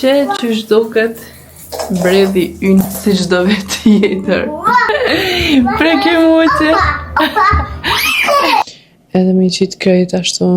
Qysh duket bredhi ynë si çdo tjetër. Preke muqe. Edhe me qitë krejt ashtu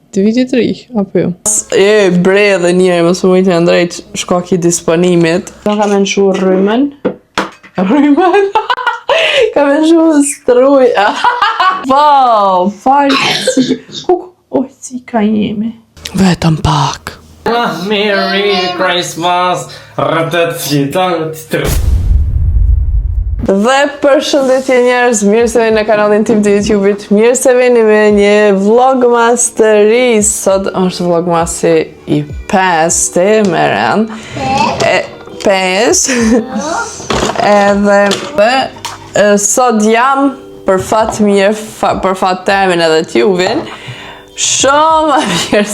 të vitit ri, apo jo? Bredhe njëri, më së mujtë në drejt shkoki disponimit. Ka me nëshu rrymen. Rrymen? Ka me nëshu struj. Wow, farë. Oj, si ka jemi. Vetëm pak. Merry Christmas. Dhe përshëndetje njerëz, mirë se vini në kanalin tim të YouTube-it, mirë se vini me një vlogmas të ri. Sot është vlogmasi i 5 të meren. 5. Edhe sot jam për fat mirë, për fat temin edhe t'juvin, shumë a mirë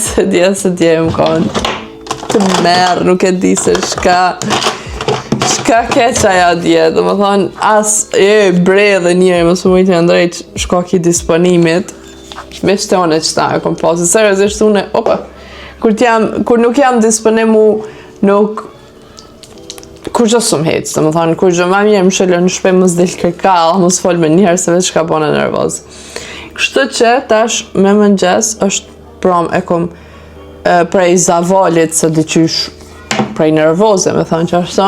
se dje më konë të merë, nuk e di se shka keq aja dje, dhe më thonë, bredhe njëri, më së mujtë në drejt shkoki disponimit, me shtone qëta e kom posit, seriosisht une, kur nuk jam disponimu, nuk, kur gjë së më hecë, dhe më thonë, kur gjë ma mirë më shëllë në shpe më s'dil kërkall, më s'fol me njëherë se vetë shka bone nervoz. Kështu që tash me mëngjes është prom e kom prej zavolit se diqysh prej nervoze, me thonë që ashtu.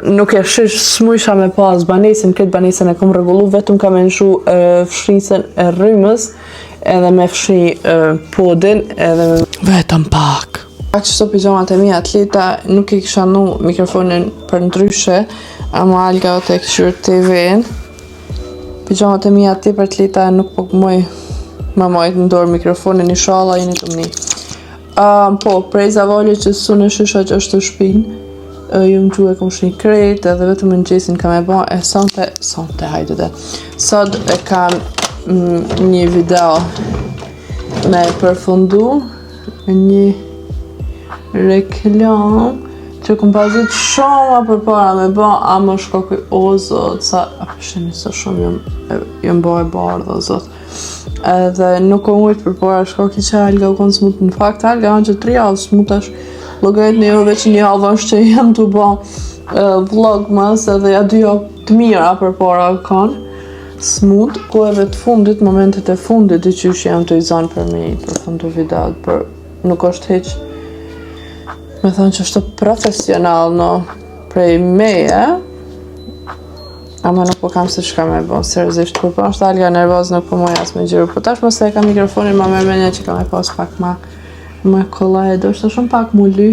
Nuk e shish s'mujsha me pas banesin, këtë banesin e kom regullu, vetëm ka me nëshu fshrisën e rrymës, edhe me fshi podin, edhe me... Vetëm pak. Pak qështu pijamat e mi atleta, nuk i kisha nu mikrofonin për ndryshe, ama Alga o të këshur TV-n. Pijamat e mi ati për atleta nuk po këmoj ma mojt në dorë mikrofonin, inshallah jeni të mni. Po, prej zavoli që sunë shisha që është të shpin, ju më gjuhe kom shni krejt, edhe vetëm në gjesin kam e ba, sonte, hajde dhe. Sot e kam një video me përfundu, një reklam, që kom pazit shumë për para me ba, a më shkokuj o zot, sa, sheni sa shumë jëm ba e bardh o zot. Edhe nuk o mujtë për para shkoki që Alga u konë smut, në fakt Alga anë që 3 javë smutash, logajt një jo veç një javë është që jam të ba vlogmas, edhe ja 2 javë të mira për para kanë smut, ku edhe të fundit, momentet e fundit, i qysh jam të izan për mi, për fundu videot, për nuk është heq me thonë që është profesional në prej meje, ama nuk po kam se shka me bo, seriosisht, kur po është Alga nervoz nuk po moj as me gjiru, po tash mëse e ka mikrofonin ma me menja që ka me pas pak ma kollaj, do është shumë pak mu ly,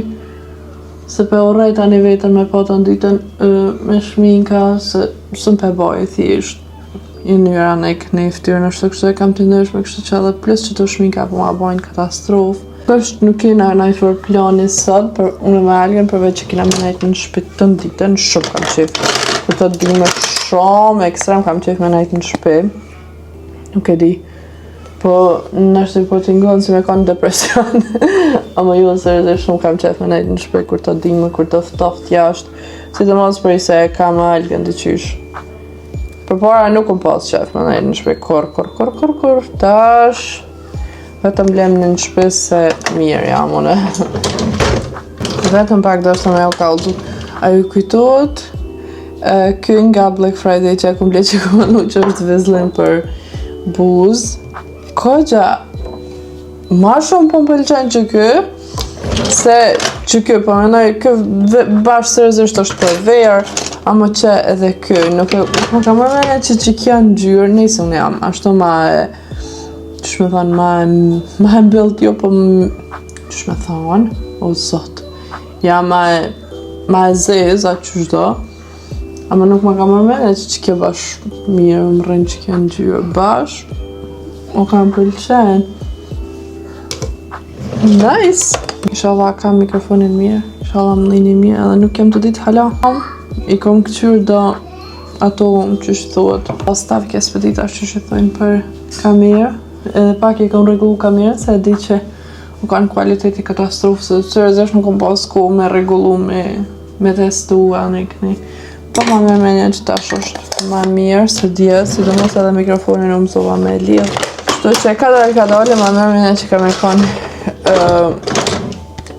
se pe orrej tani vetën me po të nditën me shminka, se shumë pe boj thjesht, i njëra në i këne i ftyrë, nështë të kështu e kam të ndërshme, kështu që edhe plus që të shminka po ma bojnë katastrofë. Kështë nuk kena najfër plani sot, për unë me Algen, përveç që kena me najtë në shpit të nditën, shumë kam qef. Për të dime shumë ekstrem kam qef me najtë në shpit. Nuk e di. Po, nështë i po t'ingonë si me konë depresion. Ama ju seriosisht shumë kam qef me najtë në shpit, kur të dime, kur të ftoft jashtë. Si të mos për i se e ka me Algen të qysh. Për para nuk kom pas qef me najtë në shpit, kur, tash... Vetëm blem në në shpes se mirë jam une. Vetëm pak do është me o kaldu. A ju kujtot, kjo nga Black Friday që e kom ble që kom anu që është vizlin për buz. Kogja, ma shumë po më pëlqen që kjo, se që kjo po menoj, kjo bashkë seriosisht është për verë, ama që edhe kjo, nuk ka më mene që kjo në gjyrë, nisë unë jam, ashtu ma e... Qësh me thonë, ma e mbilt jo, po qësh me thonë, o zot, ja ma e zez, a qësh do, ama nuk ma ka mërmene që kjo bash mirë, më rënë që kjo në gjyrë bash, o kam pëlqen. Nice! Inshallah ka mikrofonin mirë, inshallah më lini mirë, edhe nuk kem të ditë hala. I kom këqyr do ato qësh thuhet, pas tav kje spedita qësh e thojnë për kamerë. Edhe pak i kom regullu kamerën, se e di që u kanë kualiteti katastrofë, se seriosisht nuk kom pas ku me regullu, me testu, anë i këni. Po ma me menja që tash është ma mirë, se dje, sidomos edhe mikrofonin u mësova me lidh. Kështu që ka dole, ma me menja që ka me konë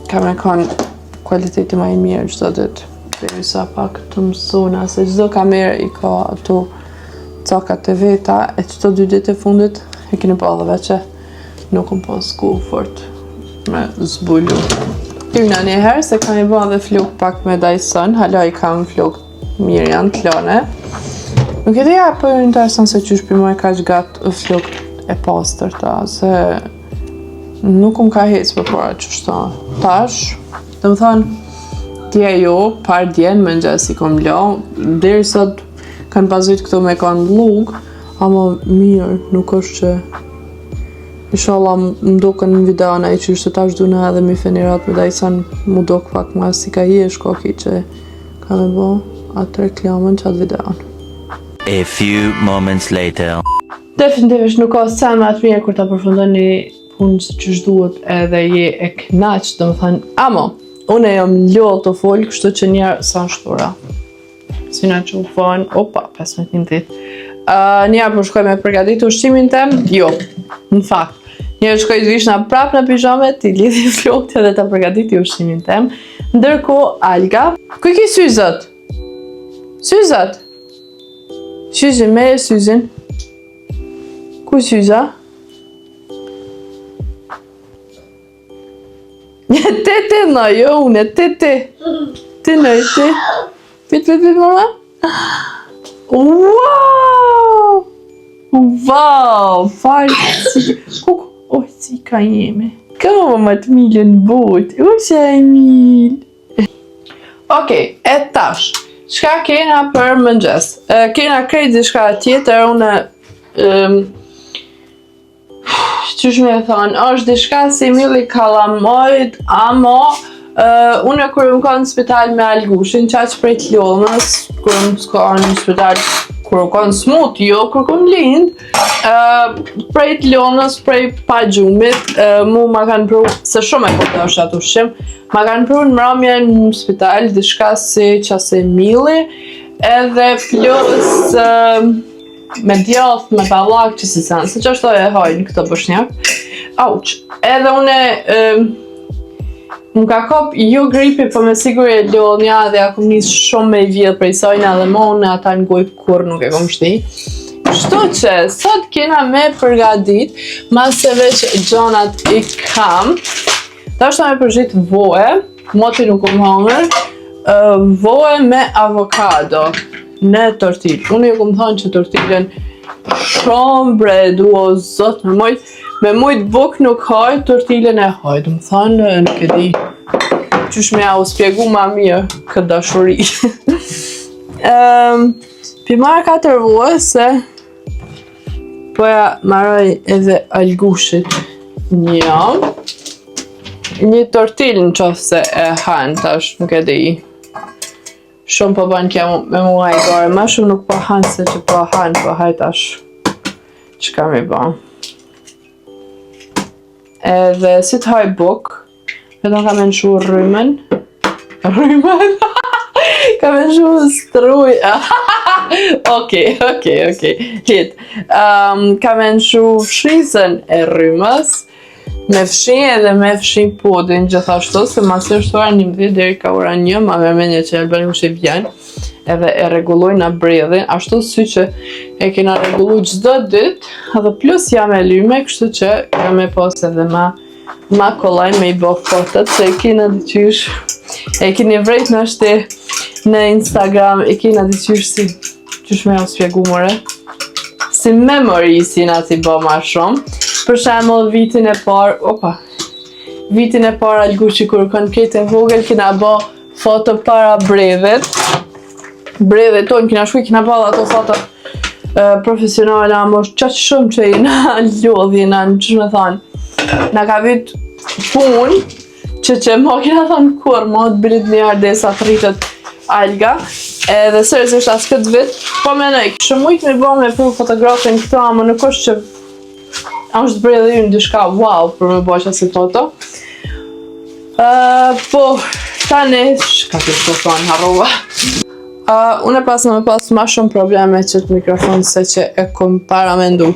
ka me kanë kualiteti më i mirë çdo ditë. Derisa pak të mësona se çdo kamerë i ka ato cakat e veta e çdo 2 ditë e fundit e keni pa edhe që nuk më pas ku fort me zbulu. Tyna njëherë se kam i ba dhe flok pak me Dyson, hala i kam flok mirë janë të lane. Nuk e dija po interesant se qysh për më e kaq gatë flok e pastër ta, se nuk më ka hecë për para qështa. Tash, dhe më thonë, tje jo, par djenë më njës i kom la, deri sot kanë pasujt këto me kanë lug, ama mirë, nuk është që inshallah më doken në videona i qysh të tash duna edhe mi fenirat me Dyson më dok pak ma si ka hi e shkoki që ka me bo atë reklamën që atë videon. A few moments later. Definitivisht nuk ka sen më atë mirë kur ta përfundon një punë që qysh duhet edhe je e knaq, do më thënë, amo, une jam ljohë të folë, kështu që njerë sa shtura. Sina që u fojnë, opa, 15 njerë për shkoj me përgatit ushqimin tem, jo, në fakt. Njerë shkoj të vishna prap në pijame, ti lidhi flokët edhe të përgatiti ushqimin tem. Ndërko, Alga, ku ki syzët? Syzët? Syzën, me e syzën? Ku syza? Tete në, jo, une, tete. Ti në, ti. Pit, mama? Wow! Wow! Farë si... Oj, si ka jeme. Ka më të milën botë. U që e milë. Okej, e tash. Shka kena për mëngjes? Kena krejt diçka tjetër, une... Qysh me thonë, është diçka si mili kalamojt, amo... Une kur më ka në spital me algushin, qaq prej të ljonës, kur më s'ka në spital, kur më ka në smut, jo, kur kom lind, prej të ljonës, prej pa gjumit, mu ma kanë pru, se shumë e këtë është atë ushqim, ma kanë pru në mramje në spital, diçka si qase mili, edhe plus me djath, me ballak, që si sen, se që është e hajnë këtë bëshnjak, auq, edhe une, më ka kop jo gripi, po me sigur e ljonja dhe ja kom njës shumë me i vjedh prej sajna dhe mon e ata në goj kur nuk e kom shti. Kështu që, sot kena me përgadit, mas se veç gjonat i kam, ta është ta me përgjit voe, moti nuk kom hangër, voe me avokado në tortil. Unë ju kom thonë që tortilën shumë bredu o zot me mujt buk nuk haj, tortilën e haj, du më thonë, nuk e di qysh me ja u spjegu ma mirë këtë dashuri. Pi marrë 4 voe se poja marroj edhe algushit një tortil në qofë se e hanë tash, nuk e di. Shumë po banë kja me mua i gore, ma shumë nuk po hanë se që po hanë, po haj tash që kam i banë. Edhe si të haj buk, vetëm ka me nëshu rrymen, ka me nëshu struj, okej, hit, ka me nëshu fshizën e rrymës, me fshi edhe me fshi podin gjithashtu, se masë është ora 11 deri ka ora 1, ma me menje që Albani kush i vjen, edhe e regulluj në bredhin, ashtu si që e kena regullu gjdo dit, edhe plus jam e lyme, kështu që jam e pos edhe ma kolaj me i bo fotot, se e kena diqysh, e keni vrejt në shte në Instagram, e kena diqysh si, qysh me o spjegu more, si memory si na ti bo ma shumë, për shemull vitin e par algushi kur kanë këtë e vogël, kena bo foto para bredhit, bredhe tonë, kina shkuj, kina bala ato foto profesionale, amo qaq shumë që i na lodhi, na në që me thonë, na ka vyt pun, që mo kina thonë kur, mo të bilit një arde sa të rritët Alga, edhe sërësisht as këtë vit, po me nëj, kështë mujtë me bo me pru fotografin këto, amo nuk është që është bredhe ju në dyshka wow për me bo që si foto. Po, tani, shka të të thonë, harrova. Unë pas në me pas ma shumë probleme që të mikrofon se që e kom paramendu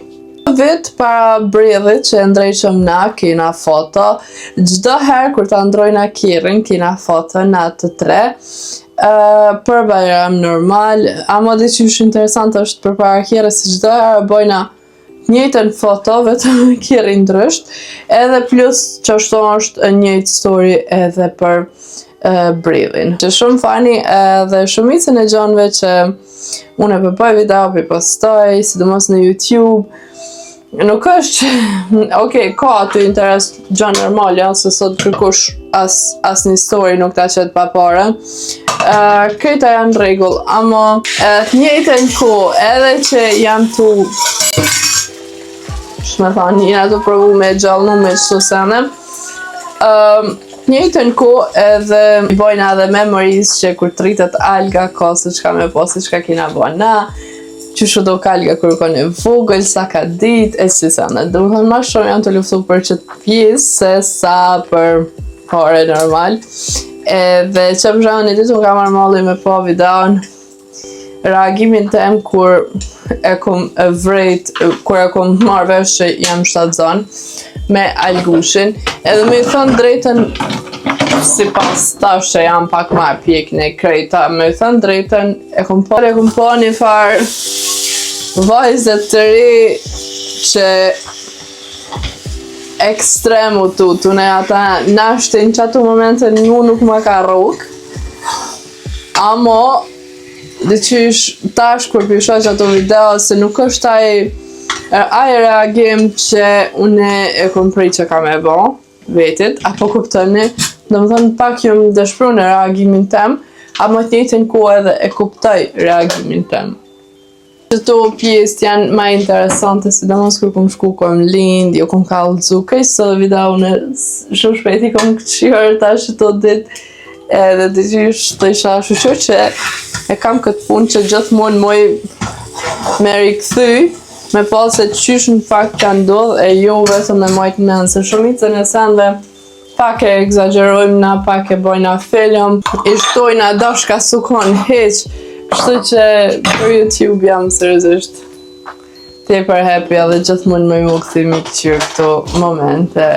Vit para brillit që ndrejshëm na kina foto, çdo herë kur ta ndrojna kirrin kina foto na të tre, për Bajram normal, ama diçysh interesant është përpara kirrës se çdo herë bojna njëjtën foto vetëm kirri ndrysht, edhe plus që ashtu është njëjtë story edhe për brillin. Që shumë fani edhe shumicën e gjonëve që unë e përbëj video, për postoj, sidomos në YouTube, nuk është, ka aty interes gjë normal, ja, se sot kërkush as një story nuk ta qet pa parë. Këta janë rregull, ama të njëjtën kohë, edhe që jam tu jena të provu me gjallnu me qëto sene, njëjtën kohë edhe bojna edhe memories që kur të rritet alga ka se qka me po, se qka kina bo na, që shu do kalga kur ka në vogël, sa ka dit, e si sa në. Dhe më thënë ma shumë janë të luftu për qëtë pjesë, se sa për pare normal. Dhe që për shumë një ditë më ka marrë malli me po videon, reagimin tem kur e kom vrejt, kur e kom marrë vesh që jam shtatzon me Algushin, edhe me i thënë drejten si pas tash që jam pak ma pjek në krejta, me i thënë drejten e kom po një farë vajzët të ri që ekstremu tu ne ata nashtin që ato momente një nuk ma ka rrug, amo dhe qysh tash kur pisho që ato video se nuk është ai reagim që une e kom prej që ka me bo vetit, apo kuptoni, dhe më thënë pak jom dëshpru në reagimin tem, ama të njëjtën kohë edhe e kuptoj reagimin tem. Këto pjesë janë ma interesante, sidomos kur kom shku kom lind, jo kom kallëzu, kaj së video në shumë shpejti kom këqyrë tash të dit, edhe të qysh të isha shushur që e kam këtë punë që gjithmonë moj me rikëthy, me po se qysh në fakt ka ndodh e jo vetëm me mojtë menë, se shumicën e senve pak e egzagerojmë na, pak e bojna film, i shtojna dashka sukon heq, kështu që për YouTube jam seriozisht tepër happy edhe gjithmonë më u kthimi këtyr këto momente.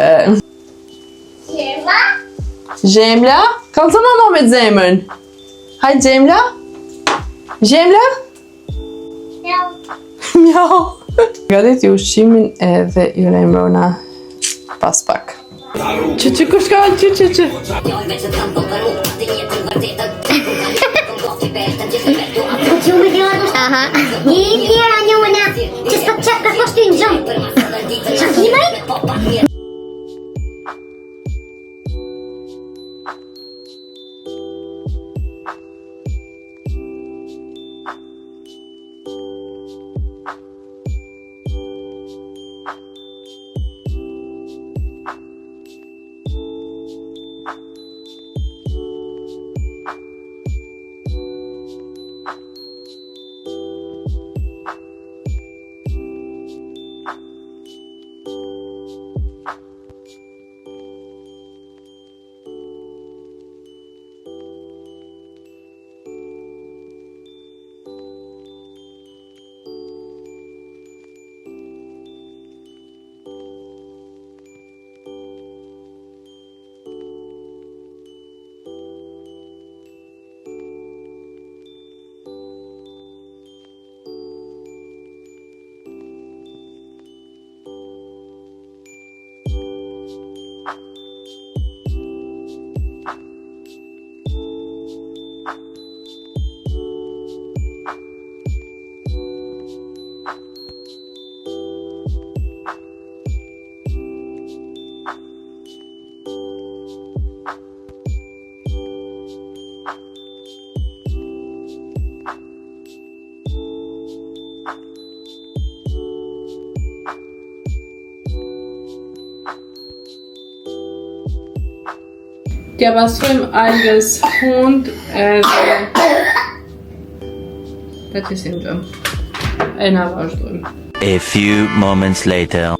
Gjemla? Kalë të mama me zemën? Hajt Gjemla? Gjemla? Mjau. Mjau. Gatit ju ushqimin edhe ju lejmërona pas pak. Që kush ka që. Aha. I tjera njona që s'po të qatë për poshtu i në gjomë. Që kimaj? T'ja pasojmë algës fund edhe ta qesim gjëmë. E na vazhdojmë. A few moments later.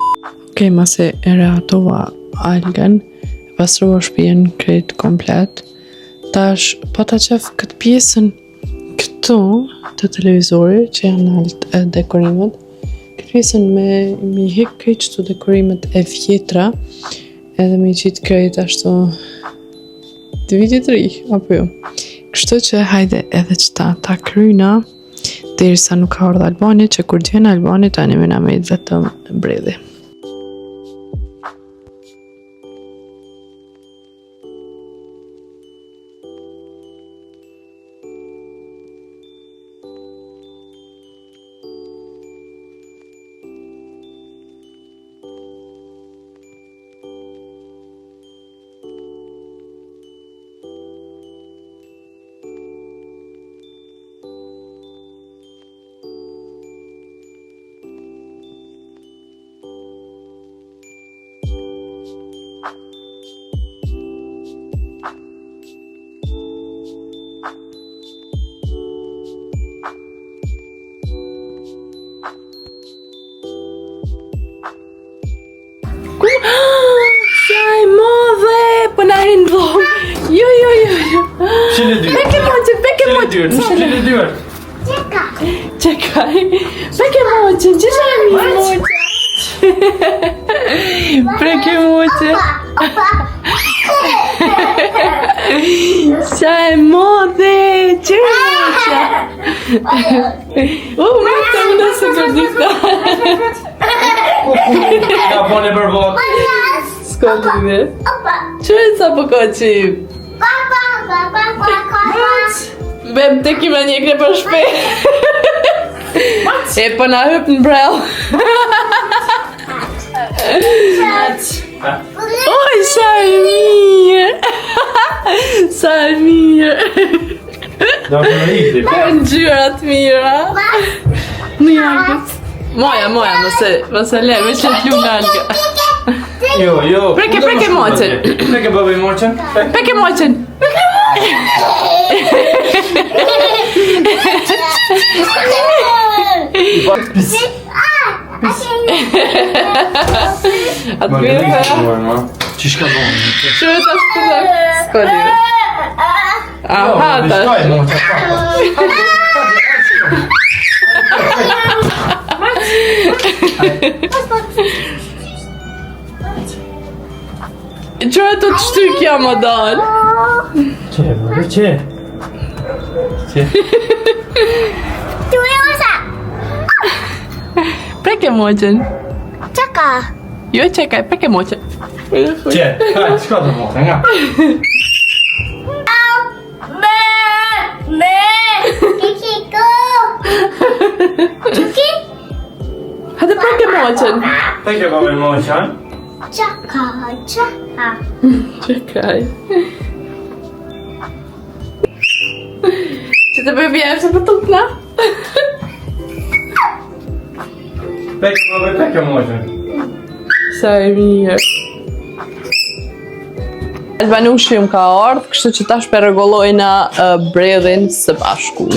Okej, mase e reatova algën, e pastrova shtëpinë krejt komplet. Tash po ta qef këtë pjesën këtu të televizorit që janë alt dekorimet. Këtë kërkesën me hek krejt qëto dekorimet e vjetra edhe me qitë krejt ashtu të vitit ri, apo jo. Kështu që hajde edhe qëta ta kryna derisa nuk ka ardhur Albani, që kur t'vjen Albani tani më na me vetëm bredhi. Saj modhe, po na hin dhom. Jo. Qile dyrt. Peke moqen. Qile dyrt. Czekaj. Peke moqen, që shaj mi moqen. Peke moqen. Saj modhe, që moqen. Më të më se gërdista. Ka bone për bot. S'ka lidhje. Që e sa po ka qim? Bem të kime njekre për shpe. E po na hyp në brell. Oj, sa e mirë. Sa e mirë. Do të më ikti. Ka në gjyrat mira. Në jangës. Moja, mëse le, me që t'lu nga nga. Jo. Preke moqen. Preke bëbëj moqen. Peke moqen. Atë bërë të Që shka bënë? që e ta shpëllak. S'ka lidhje. Aha, ta. Që e të të shtykja më dalë? Që? Preke moqen. Czeka. Jo, czekaj, preke moqen. Që? Shka të moqen, nga? Kikiko. Czuki? Hajde preke moqen. Preke bëbëj moqen. Czeka. Czekaj. Czy to by wiem, że to tupna? Preke bëbëj, preke moqen. Sajmir. Albanushi më ka ardhë, kështu që tash për rregullojna bredhin së bashku.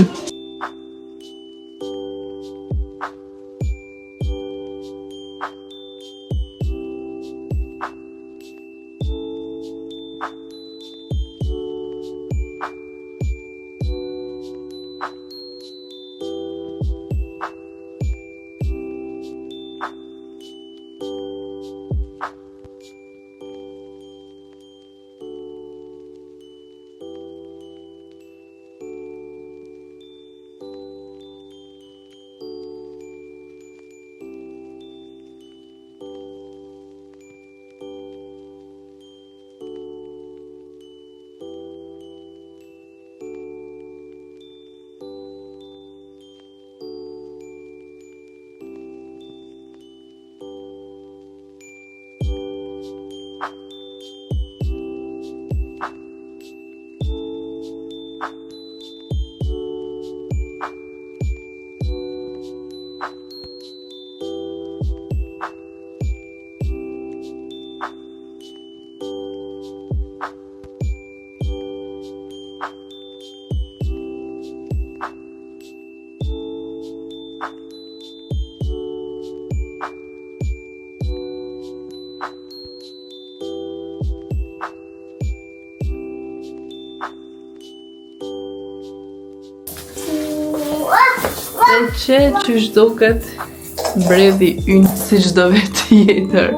Që qysh duket bredhi ynë si çdo vetë tjetër.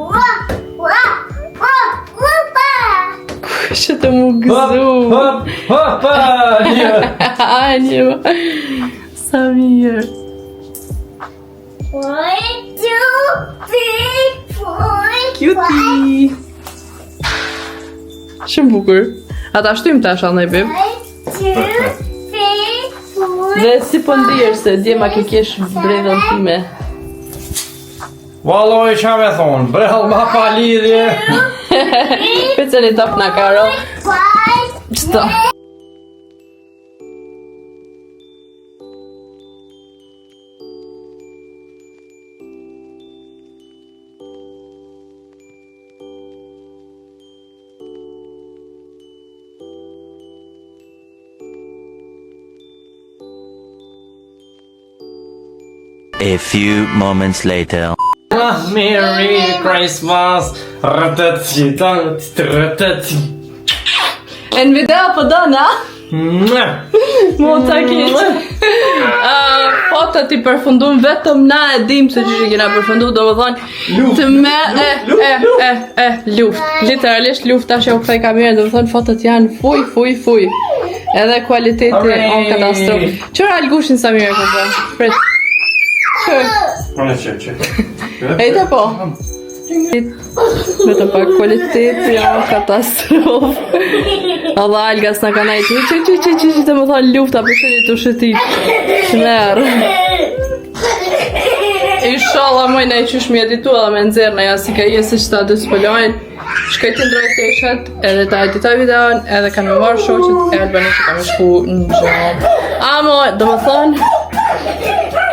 Kush të mu gëzu? Hopa! Anjo. Sa mirë. 1, 2, 3, 4. Cutie. Shumë bukur. Ata shtojmë tash anaj bib. 1, 2, 3, 4. Dhe si po ndihesh se dje ma ke kesh bredhën time. Valloj qa me thonë, brell ma pa lidhje. Pecën i top na karo. 5. Qëto? A few moments later. Merry Christmas. E në video po do na? Mo ta keq. Fotot i përfundum vetëm na e dim se që kena përfundu, do më thonë të me luft. Literalisht luft tash e u kthej kamerën, do më thonë fotot janë fuj. Edhe kualiteti o katastrofë. Qëra algushin sa mirë ka bërë? Prit. Që. Ejta po. Vetëm pak kualiteti o katastrofë. Alla alga s'na ka najtë që të më thonë lufta për shënjë të shëtit. Shmerë. Inshallah moj na i qysh mi editu edhe me nxerë na ja si ka jesë që ta dëspëllojnë. Shkoj të ndroj teshet edhe ta editoj videon edhe kanë me marrë shoqet e Albani që kam shku në gjob. Amo, do më thonë,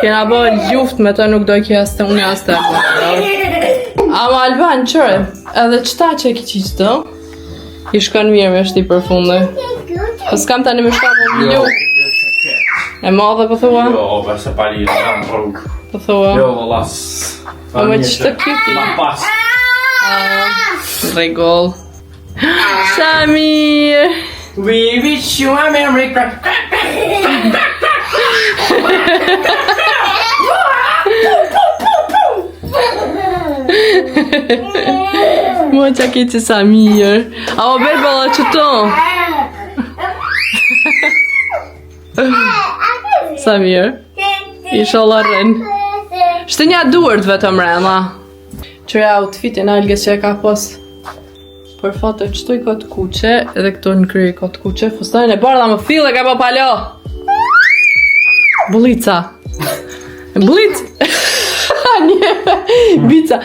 kena bo luft me të nuk doj kja as të unë as të Amo Alban, qëre, edhe qëta që e ki qiqë të? I shkon mirë me shti për fundë. Po s'kam tani me shka më luft. E madhe po thua? Jo, bërse pari në kam rrugë. Po thua? Jo, las. Po me qështë të kyti? Ma pas. Rregull. Samir! We wish you a Merry Christmas. Mo qa ki që Samir. A o bel bala që to? Samir. Inshallah rren. Shtë nja duart vetëm rrena. Qëra outfitin algës që e ka pos për foto qëtu i kotë kuqe edhe këtu në kry i kotë kuqe. Fustanin e bardha më fillë e ka po palo. Bulica. Blic. Një bica.